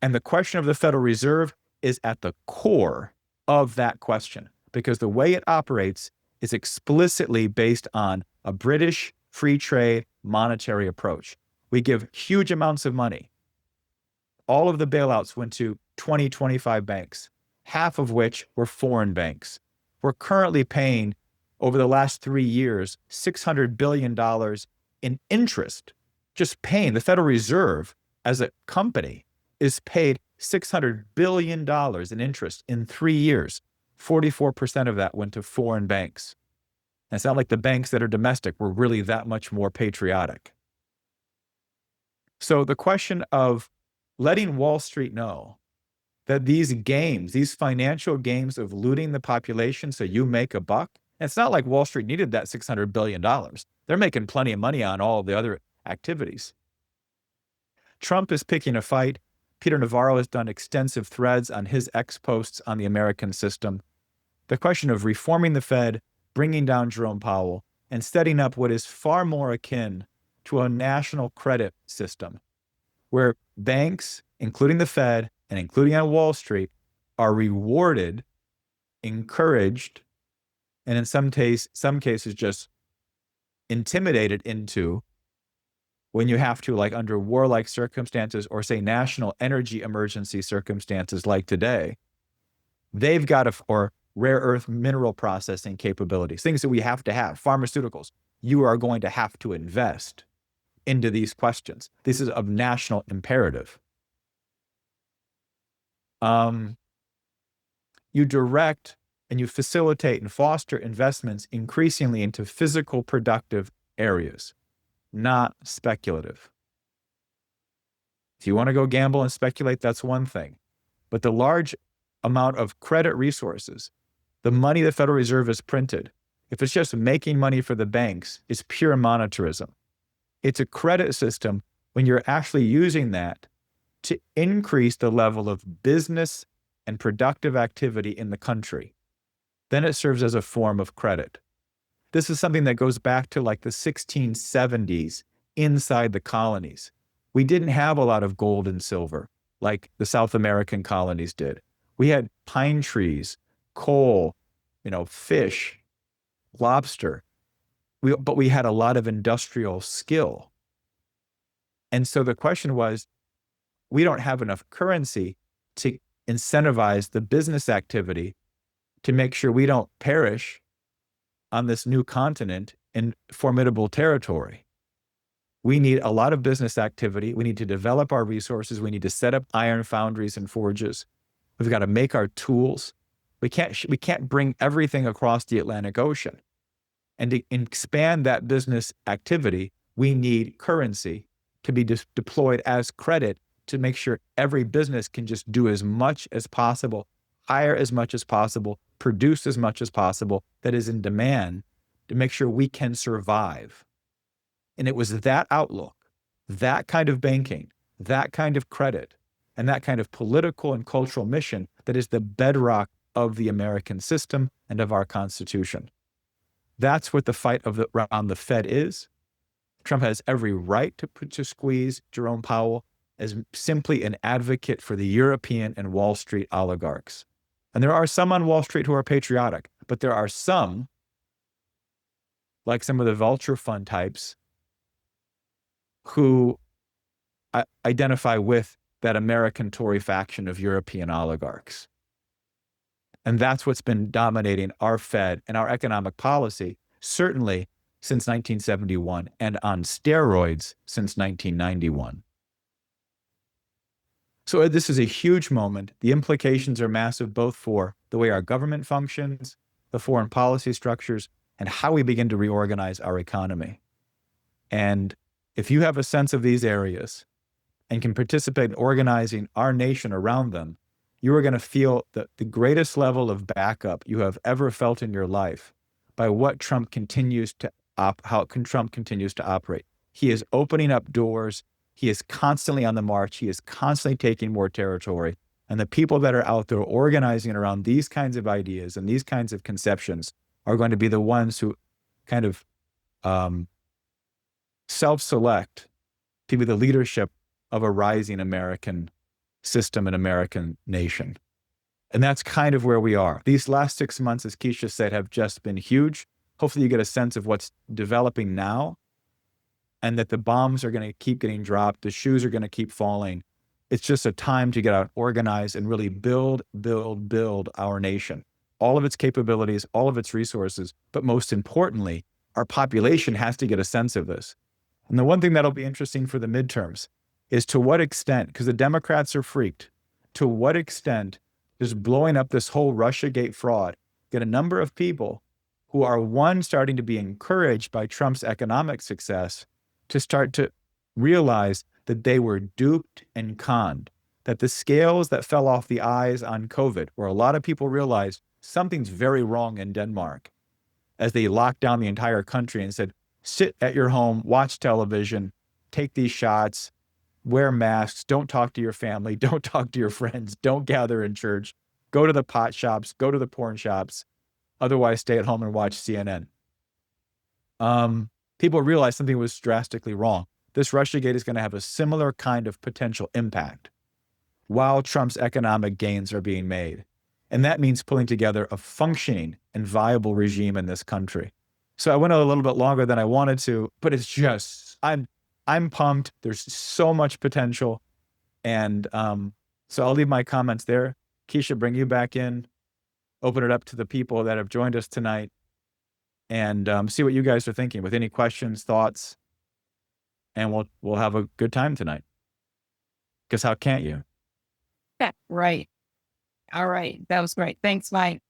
Speaker 2: And the question of the Federal Reserve is at the core of that question, because the way it operates is explicitly based on a British free trade monetary approach. We give huge amounts of money. All of the bailouts went to 25 banks, half of which were foreign banks. We're currently paying, over the last 3 years, $600 billion in interest, just paying. The Federal Reserve, as a company, is paid $600 billion in interest in 3 years. 44% of that went to foreign banks. And it's not like the banks that are domestic were really that much more patriotic. So the question of letting Wall Street know that these games, these financial games of looting the population so you make a buck, it's not like Wall Street needed that $600 billion. They're making plenty of money on all the other activities. Trump is picking a fight. Peter Navarro has done extensive threads on his X posts on the American system. The question of reforming the Fed, bringing down Jerome Powell, and setting up what is far more akin to a national credit system, where banks, including the Fed and including on Wall Street, are rewarded, encouraged, and in some cases just intimidated into, when you have to, like under warlike circumstances or say national energy emergency circumstances like today, they've got or rare earth mineral processing capabilities, things that we have to have, pharmaceuticals. You are going to have to invest into these questions. This is of national imperative. You direct and you facilitate and foster investments increasingly into physical productive areas, not speculative. If you want to go gamble and speculate, that's one thing. But the large amount of credit resources, the money the Federal Reserve has printed, if it's just making money for the banks, is pure monetarism. It's a credit system when you're actually using that to increase the level of business and productive activity in the country. Then it serves as a form of credit. This is something that goes back to like the 1670s inside the colonies. We didn't have a lot of gold and silver like the South American colonies did. We had pine trees, coal, fish, lobster. but we had a lot of industrial skill. And so the question was, we don't have enough currency to incentivize the business activity to make sure we don't perish on this new continent in formidable territory. We need a lot of business activity. We need to develop our resources. We need to set up iron foundries and forges. We've got to make our tools. We can't bring everything across the Atlantic Ocean. And to expand that business activity, we need currency to be deployed as credit to make sure every business can just do as much as possible, hire as much as possible, produce as much as possible that is in demand to make sure we can survive. And it was that outlook, that kind of banking, that kind of credit, and that kind of political and cultural mission that is the bedrock of the American system and of our Constitution. That's what the fight around the Fed is. Trump has every right to squeeze Jerome Powell as simply an advocate for the European and Wall Street oligarchs. And there are some on Wall Street who are patriotic, but there are some, like some of the vulture fund types, who identify with that American Tory faction of European oligarchs. And that's what's been dominating our Fed and our economic policy, certainly since 1971 and on steroids since 1991. So this is a huge moment. The implications are massive, both for the way our government functions, the foreign policy structures, and how we begin to reorganize our economy. And if you have a sense of these areas and can participate in organizing our nation around them, you are going to feel the greatest level of backup you have ever felt in your life by what Trump continues to how Trump continues to operate. He is opening up doors. He is constantly on the march. He is constantly taking more territory. And the people that are out there organizing around these kinds of ideas and these kinds of conceptions are going to be the ones who kind of self-select to be the leadership of a rising American system and American nation. And that's kind of where we are. These last 6 months, as Keisha said, have just been huge. Hopefully you get a sense of what's developing now and that the bombs are going to keep getting dropped. The shoes are going to keep falling. It's just a time to get out, organize, and really build our nation, all of its capabilities, all of its resources. But most importantly, our population has to get a sense of this. And the one thing that'll be interesting for the midterms is to what extent, because the Democrats are freaked, to what extent does blowing up this whole Russiagate fraud get a number of people who are, one, starting to be encouraged by Trump's economic success to start to realize that they were duped and conned, that the scales that fell off the eyes on COVID, where a lot of people realized something's very wrong in Denmark, as they locked down the entire country and said, sit at your home, watch television, take these shots, wear masks, don't talk to your family, don't talk to your friends, don't gather in church, go to the pot shops, go to the porn shops, otherwise stay at home and watch CNN. People realized something was drastically wrong. This Russiagate is going to have a similar kind of potential impact while Trump's economic gains are being made. And that means pulling together a functioning and viable regime in this country. So I went a little bit longer than I wanted to, but it's just, I'm pumped. There's so much potential. And so I'll leave my comments there. Keisha, bring you back in, open it up to the people that have joined us tonight, and see what you guys are thinking with any questions, thoughts, and we'll have a good time tonight. Because how can't you?
Speaker 1: Yeah, right. All right. That was great. Thanks, Mike.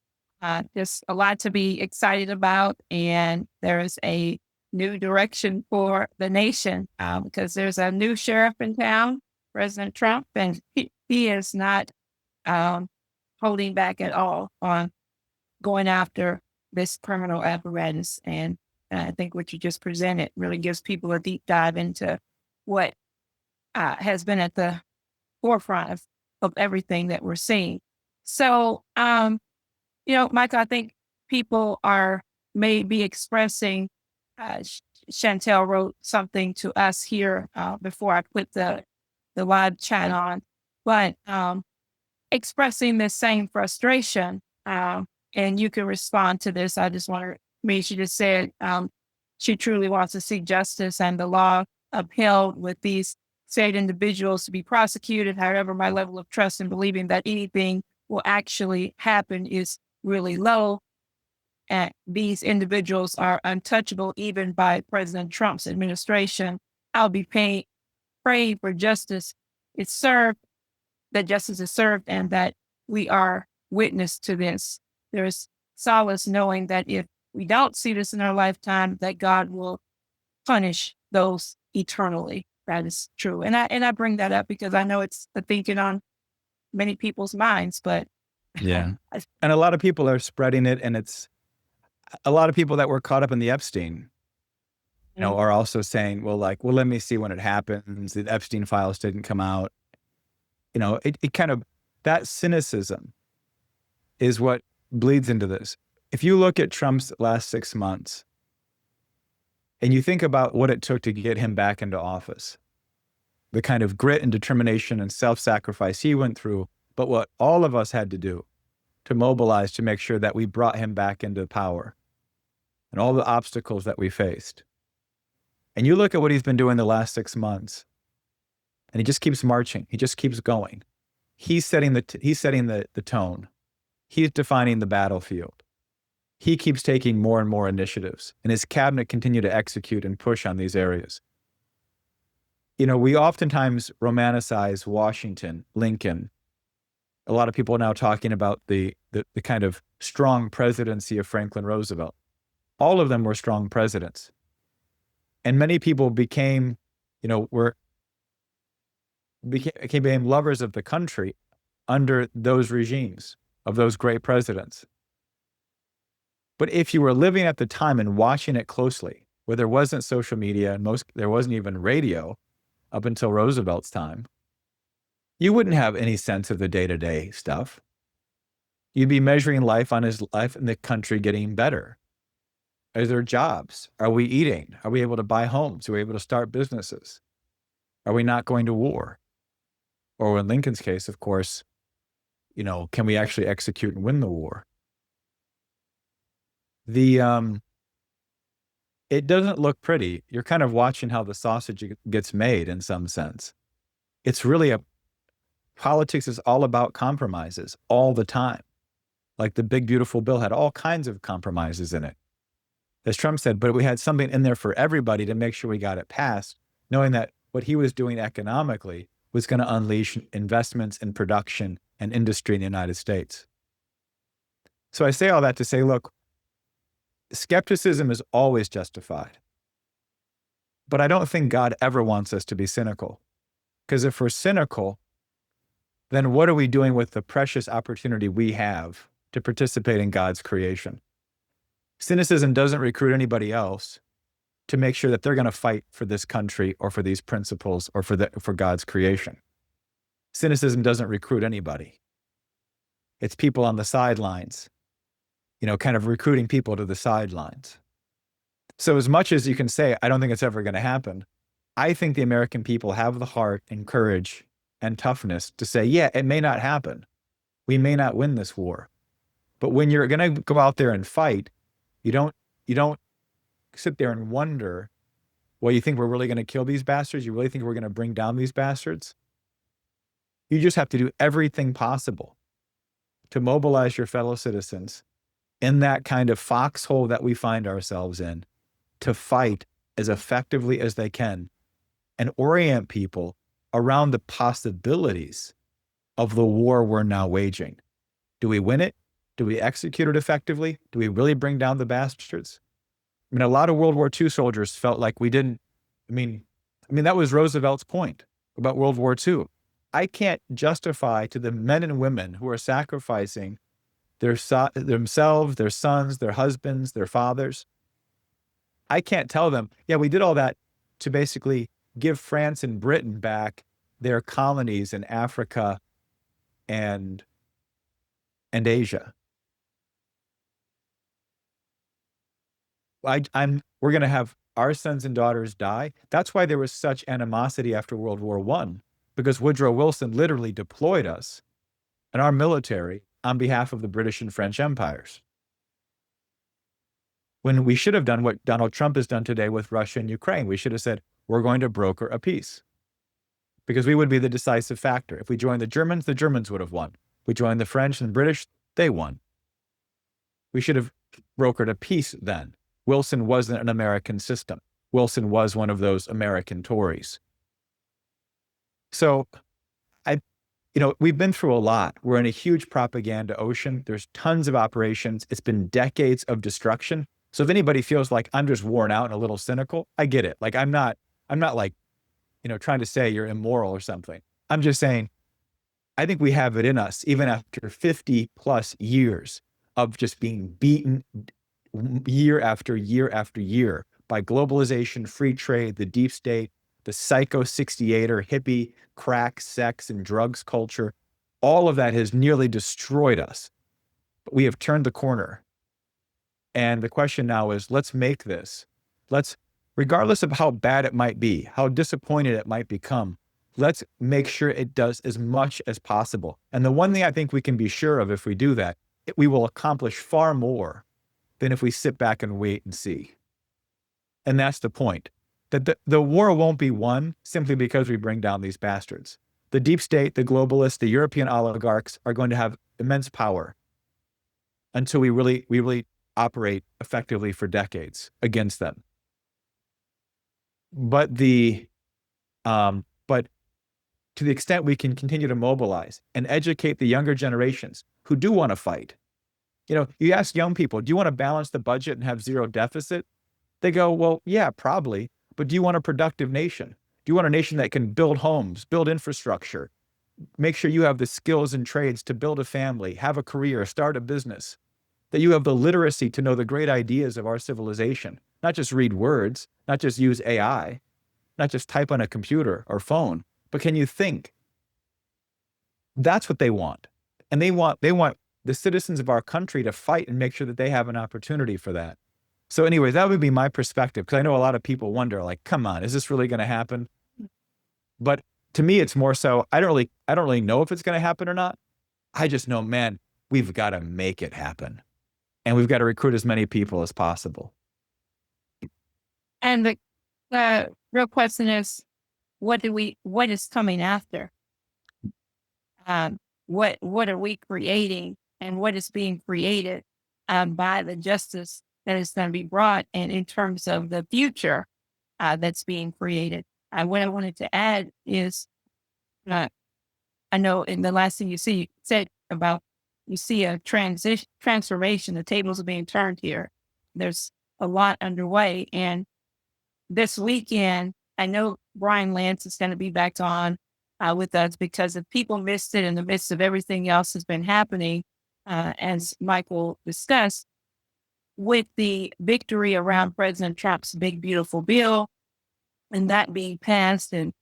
Speaker 1: Just a lot to be excited about. And there is a new direction for the nation because there's a new sheriff in town, President Trump, and he is not holding back at all on going after this criminal apparatus. And I think what you just presented really gives people a deep dive into what has been at the forefront of everything that we're seeing. So, Michael, I think people may be expressing, Chantel wrote something to us here before I put the live chat on, but expressing this same frustration, and you can respond to this. I just want to make sure you just said she truly wants to see justice and the law upheld with these state individuals to be prosecuted. However, my level of trust in believing that anything will actually happen is really low. And these individuals are untouchable even by President Trump's administration. I'll be praying for justice is served, that justice is served, and that we are witness to this. There's solace knowing that if we don't see this in our lifetime, that God will punish those eternally. That is true. And I bring that up because I know it's the thinking on many people's minds, but
Speaker 2: Yeah. And a lot of people are spreading it, and it's a lot of people that were caught up in the Epstein, are also saying, well, let me see when it happens. The Epstein files didn't come out. It kind of, that cynicism is what bleeds into this. If you look at Trump's last 6 months and you think about what it took to get him back into office, the kind of grit and determination and self-sacrifice he went through, but what all of us had to do to mobilize to make sure that we brought him back into power and all the obstacles that we faced. And you look at what he's been doing the last 6 months, and he just keeps marching. He just keeps going. He's setting the tone. He's defining the battlefield. He keeps taking more and more initiatives, and his cabinet continue to execute and push on these areas. We oftentimes romanticize Washington, Lincoln. A lot of people are now talking about the kind of strong presidency of Franklin Roosevelt. All of them were strong presidents. And many people became lovers of the country under those regimes of those great presidents. But if you were living at the time and watching it closely, where there wasn't social media and there wasn't even radio up until Roosevelt's time, you wouldn't have any sense of the day-to-day stuff. You'd be measuring life on his life in the country getting better. Are there jobs? Are we eating? Are we able to buy homes? Are we able to start businesses? Are we not going to war? Or in Lincoln's case, of course, can we actually execute and win the war? It doesn't look pretty. You're kind of watching how the sausage gets made in some sense. It's really politics is all about compromises all the time. Like the big, beautiful bill had all kinds of compromises in it. As Trump said, but we had something in there for everybody to make sure we got it passed, knowing that what he was doing economically was going to unleash investments in production and industry in the United States. So I say all that to say, look, skepticism is always justified. But I don't think God ever wants us to be cynical. Because if we're cynical, then what are we doing with the precious opportunity we have to participate in God's creation? Cynicism doesn't recruit anybody else to make sure that they're going to fight for this country or for these principles or for God's creation. Cynicism doesn't recruit anybody. It's people on the sidelines, kind of recruiting people to the sidelines. So as much as you can say, I don't think it's ever going to happen, I think the American people have the heart and courage and toughness to say, yeah, it may not happen. We may not win this war. But when you're going to go out there and fight, you don't sit there and wonder, well, you think we're really going to kill these bastards? You really think we're going to bring down these bastards? You just have to do everything possible to mobilize your fellow citizens in that kind of foxhole that we find ourselves in, to fight as effectively as they can and orient people around the possibilities of the war we're now waging. Do we win it? Do we execute it effectively? Do we really bring down the bastards? I mean, a lot of World War II soldiers felt like we didn't. I mean, that was Roosevelt's point about World War II. I can't justify to the men and women who are sacrificing themselves, their sons, their husbands, their fathers. I can't tell them, yeah, we did all that to basically give France and Britain back their colonies in Africa and Asia. We're going to have our sons and daughters die. That's why there was such animosity after World War I, because Woodrow Wilson literally deployed us and our military on behalf of the British and French empires. when we should have done what Donald Trump has done today with Russia and Ukraine. We should have said, we're going to broker a peace, because we would be the decisive factor. If we joined the Germans would have won. If we joined the French and British, they won. We should have brokered a peace then. Wilson wasn't an American system. Wilson was one of those American Tories. So we've been through a lot. We're in a huge propaganda ocean. There's tons of operations. It's been decades of destruction. So if anybody feels like I'm just worn out and a little cynical, I get it. Like I'm not like, trying to say you're immoral or something. I'm just saying, I think we have it in us, even after 50 plus years of just being beaten year after year after year by globalization, free trade, the deep state, the psycho 68er, hippie, crack, sex, and drugs culture. All of that has nearly destroyed us. But we have turned the corner. And the question now is, let's make this. Regardless of how bad it might be, how disappointed it might become, let's make sure it does as much as possible. And the one thing I think we can be sure of, if we do that, we will accomplish far more than if we sit back and wait and see. And that's the point, that the war won't be won simply because we bring down these bastards. The deep state, the globalists, the European oligarchs are going to have immense power until we really operate effectively for decades against them. But but to the extent we can continue to mobilize and educate the younger generations who do want to fight. You ask young people, do you want to balance the budget and have zero deficit? They go, well, yeah, probably. But do you want a productive nation? Do you want a nation that can build homes, build infrastructure, make sure you have the skills and trades to build a family, have a career, start a business, that you have the literacy to know the great ideas of our civilization, not just read words, not just use AI, not just type on a computer or phone, but can you think? That's what they want. And they want the citizens of our country to fight and make sure that they have an opportunity for that. So anyways, that would be my perspective, because I know a lot of people wonder, like, come on, is this really going to happen? But to me, it's more so, I don't really know if it's going to happen or not. I just know, man, we've got to make it happen. And we've got to recruit as many people as possible.
Speaker 1: And the real question is, what is coming after? What are we creating, and what is being created by the justice that is going to be brought, and in terms of the future that's being created? What I wanted to add is, I know in the last thing you said about, you see a transformation, the tables are being turned here. There's a lot underway. And this weekend, I know Brian Lance is going to be back on with us, because if people missed it in the midst of everything else that's been happening, as Michael discussed, with the victory around President Trump's big, beautiful bill, and that being passed, and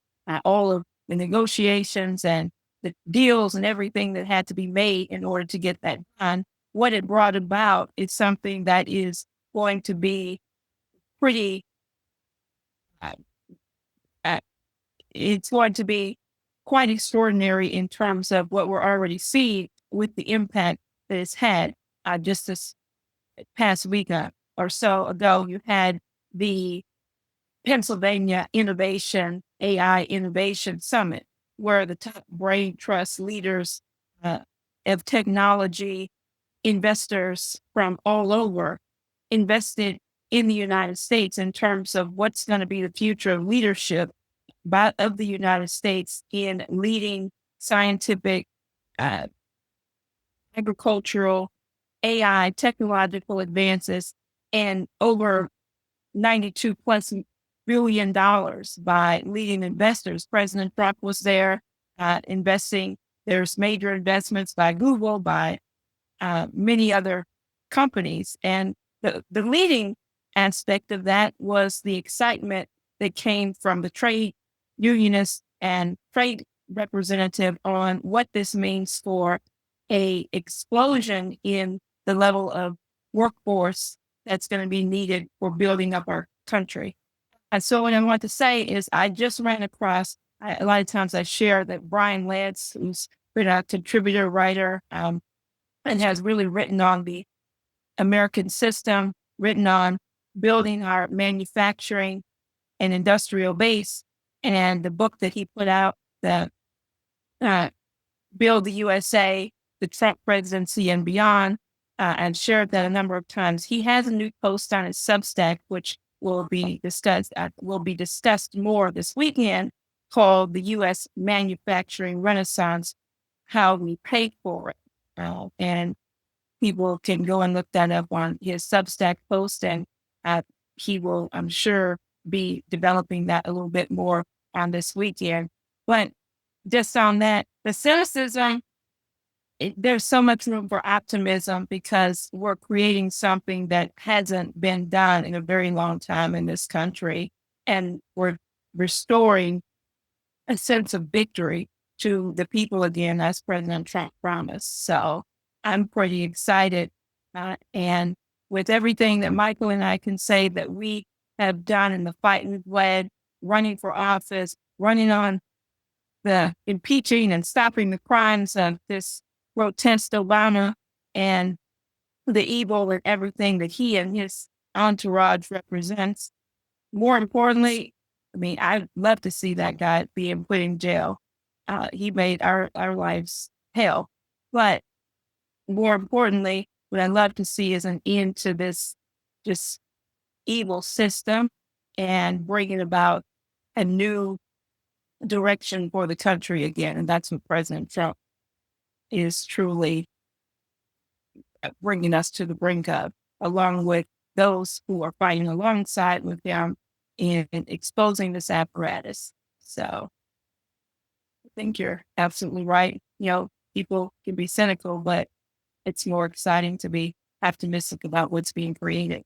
Speaker 1: all of the negotiations and the deals and everything that had to be made in order to get that done, what it brought about is something that is going to be pretty, it's going to be quite extraordinary in terms of what we're already seeing with the impact that it's had. Just this past week or so ago, you had the Pennsylvania AI Innovation Summit, where the top brain trust leaders of technology, investors from all over, invested in the United States in terms of what's going to be the future of leadership of the United States in leading scientific, agricultural, AI, technological advances, and over $92 plus billion by leading investors. President Trump was there investing. There's major investments by Google, by many other companies. And the leading aspect of that was the excitement that came from the trade unionists and trade representative on what this means for a explosion in the level of workforce that's going to be needed for building up our country. And so what I want to say is, I just ran across, a lot of times I share that Brian Lance, who's been a contributor writer, and has really written on the American system written on building our manufacturing and industrial base. And the book that he put out, the Build the USA, the Trump presidency and beyond, and shared that a number of times. He has a new post on his Substack, which will be discussed more this weekend, called "The U.S. Manufacturing Renaissance: How We Pay for It," and people can go and look that up on his Substack post, and he will, I'm sure, be developing that a little bit more on this weekend. But just on that, the cynicism, there's so much room for optimism because we're creating something that hasn't been done in a very long time in this country. And we're restoring a sense of victory to the people again, as President Trump promised. So I'm pretty excited. And with everything that Michael and I can say that we have done in the fight we've led, running for office, running on the impeaching and stopping the crimes of this grotesque Obama and the evil and everything that he and his entourage represents. More importantly, I mean, I'd love to see that guy being put in jail. He made our lives hell. But more importantly, what I'd love to see is an end to this just evil system and bringing about a new direction for the country again. And that's what President Trump is truly bringing us to the brink of, along with those who are fighting alongside with him in exposing this apparatus. So I think you're absolutely right. People can be cynical, but it's more exciting to be optimistic about what's being created.